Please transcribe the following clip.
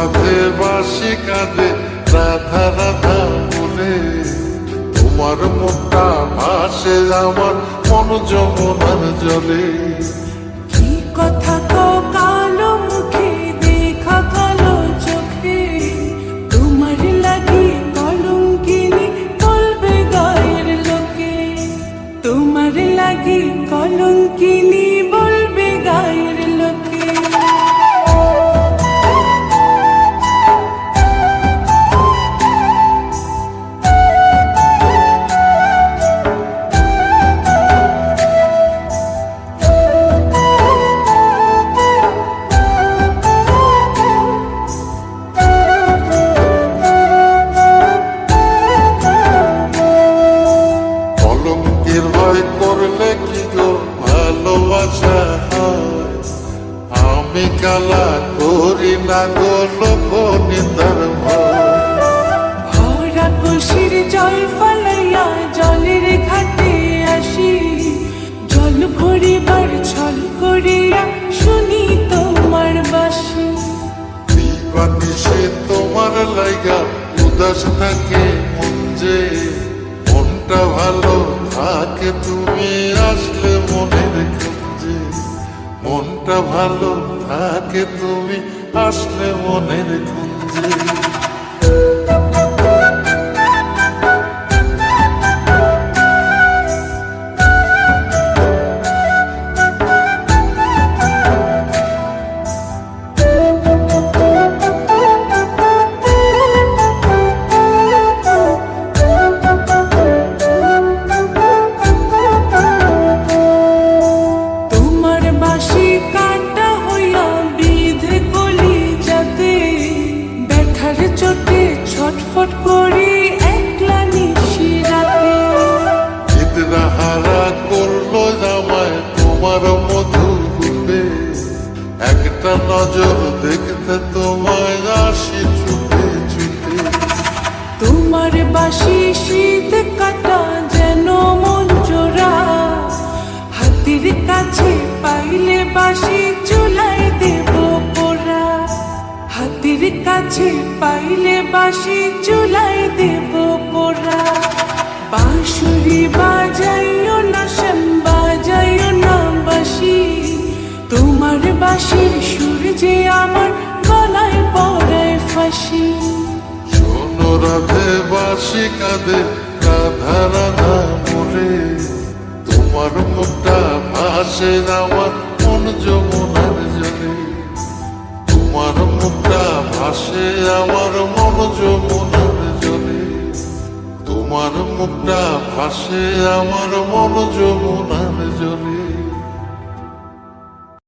রাধে বাঁশি কাঁদে রাধা রাধা বলে, তোমার মুখটা ভাসে আমার মন যমুনার জলে। কি কথা কও কালো মুখে, দেখা কালো চোখে, তোমার লাগি কলঙ্কিনী বলবে গায়ের লোকে, তোমার লাগি কলঙ্কিনী বলবে গায়ের লোকে। কলঙ্কের ভয় করলে কি গো ভালোবাসা হয়? আমি কালা করি না গো লোক নিন্দার ভয়। ভরা কলসির জল ফলাইয়া জলের ঘাটে আসি, জল ভরিবার ছল করিয়া শুনি তোমার বাঁশি। দিবানিশে তোমার লাইগা উদাস থাকে মন যে, মনটা ভালো থাকে তুমি আসলে মনের খুঁজে, মনটা ভালো থাকে তুমি আসলে মনের খুঁজে। তোমার বাঁশি কাটা হইয়া বিধে কলি যাতে, ব্যথার চোটে ছটফট করি একলা নিশি রাতে। চিত্রাহারা করলো জামায় তোমার মধু রূপে, একটা নজর দেখতে তোমায় আসি ছুটে ছুটে। তোমার বাঁশি শীত কাটা যেন মন চোরা, হাতের কাছে পাইলে বাঁশি চুলাই দেব পোড়া, হাতের কাছে পাইলে বাঁশি চুলাই দেব পোড়া। বাঁশুরি বাজাইও না শ্যাম, বাজাইও না বাঁশি, তোমার বাঁশির সুর যে আমার গলায় পড়ায় ফাঁসি। শোনো রাধে বাঁশি কাঁদে রাধা রাধা বলে, তোমার মুখটা ভাসে আমার মন যমুনার জলে, তোমার মুখটা ভাসে আমার মন যমুনার জলে, তোমার মুখটা ভাসে আমার মন যমুনার জলে।